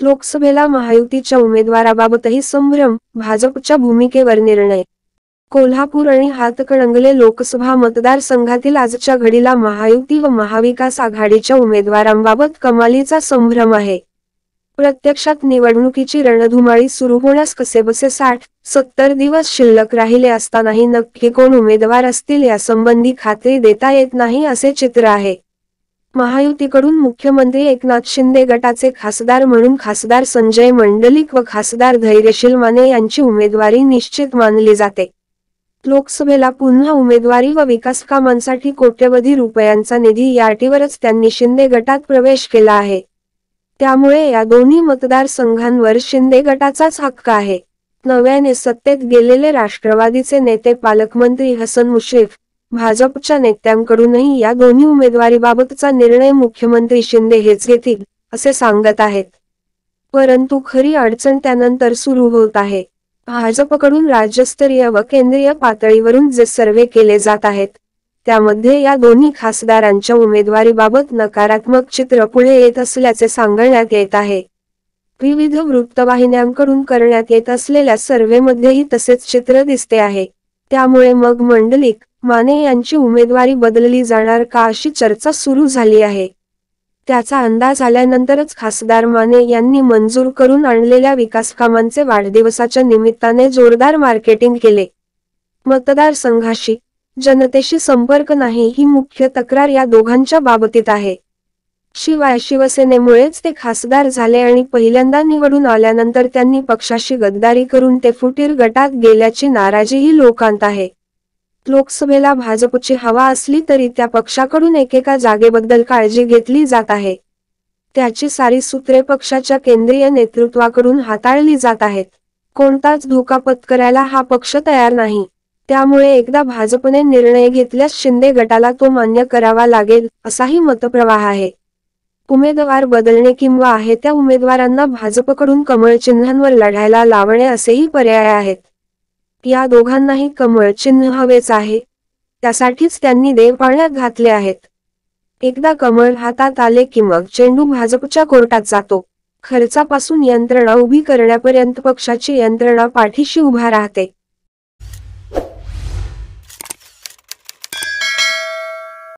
लोकसभेला महायुतीच्या उमेदवाराबाबतही संभ्रम, भाजपच्या भूमिकेवर निर्णय. कोल्हापूर आणि हातकणंगले लोकसभा मतदारसंघातील आजच्या घडीला महायुती व महाविकास आघाडीच्या उमेदवारांबाबत कमालीचा संभ्रम आहे. प्रत्यक्षात निवडणुकीची रणधुमाळी सुरू होण्यास कसेबसे 60-70 दिवस शिल्लक राहिले असतानाही नक्की कोण उमेदवार असतील यासंबंधी खात्री देता येत नाही असे चित्र आहे. महायुतीकडून मुख्यमंत्री एकनाथ शिंदे गटाचे खासदार म्हणून खासदार संजय मंडलिक व खासदार धैर्यशील माने यांची उमेदवारी निश्चित मानली जाते. लोकसभेला पुन्हा उमेदवारी व विकास कामांसाठी कोट्यवधी रुपयांचा निधी या अटीवरच त्यांनी शिंदे गटात प्रवेश केला आहे. त्यामुळे या दोन्ही मतदारसंघांवर शिंदे गटाचाच हक्क आहे. नव्याने सत्तेत गेलेले राष्ट्रवादीचे नेते पालकमंत्री हसन मुश्रीफ, भाजपच्या नेत्यांकडूनही या दोन्ही उमेदवारीबाबतचा निर्णय मुख्यमंत्री शिंदे हेच घेतील असे सांगत आहेत. परंतु खरी अडचण त्यानंतर सुरू होत आहे. भाजपकडून राज्यस्तरीय व केंद्रीय पातळीवरून जे सर्वे केले जात आहेत त्यामध्ये या दोन्ही खासदारांच्या उमेदवारीबाबत नकारात्मक चित्र पुढे येत असल्याचे सांगण्यात येत आहे. विविध वृत्तवाहिन्यांकडून करण्यात येत असलेल्या सर्व्हेमध्येही तसेच चित्र दिसते आहे. त्यामुळे मग मंडलिक, माने यांची उमेदवारी बदलली जाणार का अशी चर्चा सुरू झाली आहे. त्याचा अंदाज आल्यानंतरच खासदार माने यांनी मंजूर करून आणलेल्या विकासकामांचे वाढदिवसाच्या निमित्ताने जोरदार मार्केटिंग केले. मतदारसंघाशी, जनतेशी संपर्क नाही ही मुख्य तक्रार या दोघांच्या बाबतीत आहे. शिवाय शिवसेनेमुळेच ते खासदार झाले आणि पहिल्यांदा निवडून आल्यानंतर त्यांनी पक्षाशी गद्दारी करून ते फुटीर गटात गेल्याची नाराजीही लोकांत आहे. लोकसभेला भाजपची हवा असली तरी त्या पक्षाकडून एकेका जागेबद्दल काळजी घेतली जात आहे. त्याची सारी सूत्रे पक्षाच्या केंद्रीय नेतृत्वाकडून हाताळली जात आहेत. कोणताच धोका पत्करायला हा पक्ष तयार नाही. त्यामुळे एकदा भाजपने निर्णय घेतल्यास शिंदे गटाला तो मान्य करावा लागेल असाही मतप्रवाह आहे. उमेदवार बदलणे किंवा आहे त्या उमेदवारांना भाजपकडून कमळ चिन्हांवर लढायला लावणे असेही पर्याय आहेत. या दोघांनाही कमळ चिन्ह हवेच आहे. त्यासाठीच त्यांनी देव पाण्यात घातले आहेत. एकदा कमळ हातात आले की मग चेंडू भाजपच्या कोर्टात जातो. खर्चापासून यंत्रणा उभी करण्यापर्यंत पक्षाची यंत्रणा पाठीशी उभा राहते.